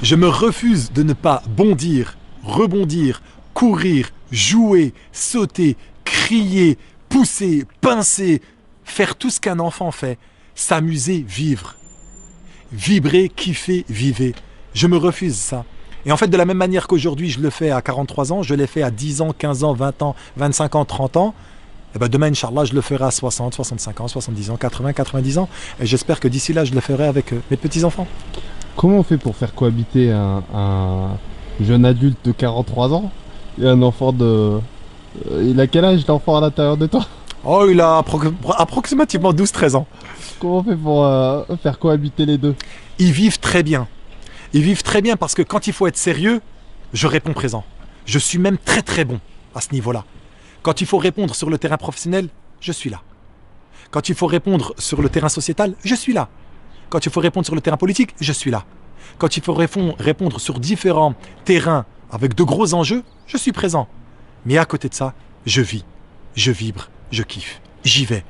Je me refuse de ne pas bondir, rebondir, courir, jouer, sauter, crier, pousser, pincer, faire tout ce qu'un enfant fait, s'amuser, vivre. Vibrer, kiffer, vivre. Je me refuse ça. Et en fait, de la même manière qu'aujourd'hui, je le fais à 43 ans, je l'ai fait à 10 ans, 15 ans, 20 ans, 25 ans, 30 ans. Et ben demain, Inch'Allah, je le ferai à 60, 65 ans, 70 ans, 80, 90 ans. Et j'espère que d'ici là, je le ferai avec mes petits-enfants. Comment on fait pour faire cohabiter un jeune adulte de 43 ans et un enfant de... Il a quel âge l'enfant à l'intérieur de toi? Oh, il a approximativement 12-13 ans. Comment on fait pour faire cohabiter les deux? Ils vivent très bien. Ils vivent très bien parce que quand il faut être sérieux, je réponds présent. Je suis même très très bon à ce niveau-là. Quand il faut répondre sur le terrain professionnel, je suis là. Quand il faut répondre sur le terrain sociétal, je suis là. Quand il faut répondre sur le terrain politique, je suis là. Quand il faut répondre sur différents terrains avec de gros enjeux, je suis présent. Mais à côté de ça, je vis, je vibre, je kiffe, j'y vais.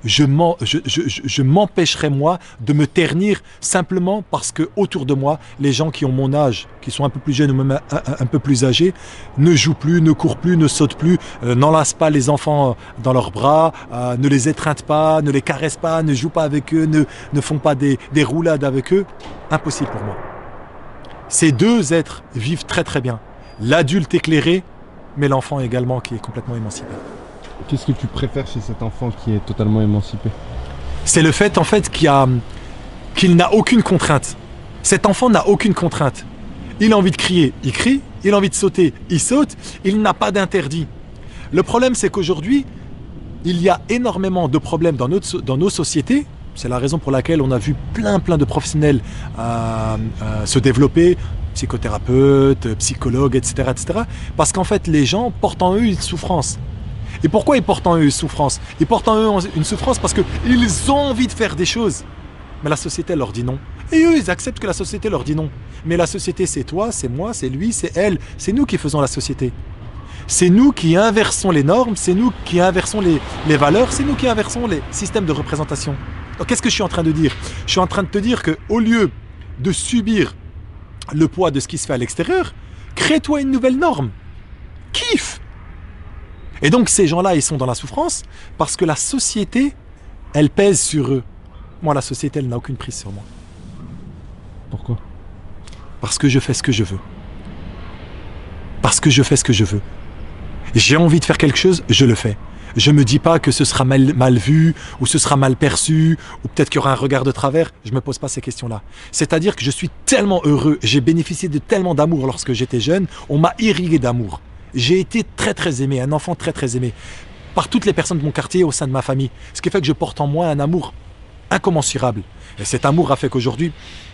Je m'empêcherai moi de me ternir simplement parce que autour de moi, les gens qui ont mon âge, qui sont un peu plus jeunes ou même un peu plus âgés, ne jouent plus, ne courent plus, ne sautent plus, n'enlacent pas les enfants dans leurs bras, ne les étreintent pas, ne les caressent pas, ne jouent pas avec eux, ne font pas des roulades avec eux. Impossible pour moi. Ces deux êtres vivent très très bien. L'adulte éclairé, mais l'enfant également qui est complètement émancipé. Qu'est-ce que tu préfères chez cet enfant qui est totalement émancipé? C'est le fait en fait qu'il n'a aucune contrainte. Cet enfant n'a aucune contrainte. Il a envie de crier, il crie. Il a envie de sauter, il saute. Il n'a pas d'interdit. Le problème, c'est qu'aujourd'hui, il y a énormément de problèmes dans nos sociétés. C'est la raison pour laquelle on a vu plein de professionnels se développer, psychothérapeutes, psychologues, etc., etc. Parce qu'en fait, les gens portent en eux une souffrance. Et pourquoi ils portent en eux une souffrance? Ils portent en eux une souffrance parce qu'ils ont envie de faire des choses. Mais la société leur dit non. Et eux, ils acceptent que la société leur dit non. Mais la société, c'est toi, c'est moi, c'est lui, c'est elle. C'est nous qui faisons la société. C'est nous qui inversons les normes, c'est nous qui inversons les valeurs, c'est nous qui inversons les systèmes de représentation. Donc qu'est-ce que je suis en train de dire? Je suis en train de te dire qu'au lieu de subir le poids de ce qui se fait à l'extérieur, crée-toi une nouvelle norme. Kiffe. Et donc ces gens-là, ils sont dans la souffrance parce que la société, elle pèse sur eux. Moi, la société, elle n'a aucune prise sur moi. Pourquoi? Parce que je fais ce que je veux. Parce que je fais ce que je veux. J'ai envie de faire quelque chose, je le fais. Je me dis pas que ce sera mal vu, ou ce sera mal perçu, ou peut-être qu'il y aura un regard de travers. Je me pose pas ces questions-là. C'est-à-dire que je suis tellement heureux, j'ai bénéficié de tellement d'amour lorsque j'étais jeune, on m'a irrigué d'amour. J'ai été très très aimé, un enfant très très aimé, par toutes les personnes de mon quartier au sein de ma famille. Ce qui fait que je porte en moi un amour incommensurable. Et cet amour a fait qu'aujourd'hui,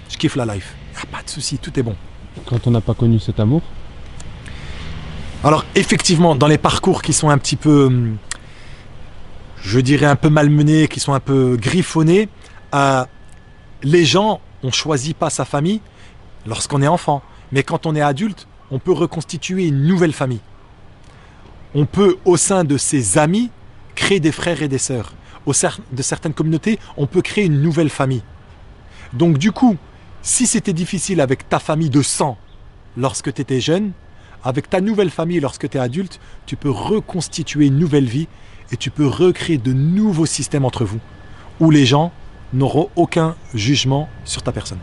je kiffe la life. Il n'y a pas de souci, tout est bon. Quand on n'a pas connu cet amour? Alors effectivement, dans les parcours qui sont un petit peu, je dirais un peu malmenés, qui sont un peu griffonnés, les gens, on ne choisit pas sa famille lorsqu'on est enfant. Mais quand on est adulte, on peut reconstituer une nouvelle famille. On peut, au sein de ses amis, créer des frères et des sœurs. Au sein de certaines communautés, on peut créer une nouvelle famille. Donc du coup, si c'était difficile avec ta famille de sang lorsque tu étais jeune, avec ta nouvelle famille lorsque tu es adulte, tu peux reconstituer une nouvelle vie et tu peux recréer de nouveaux systèmes entre vous, où les gens n'auront aucun jugement sur ta personne.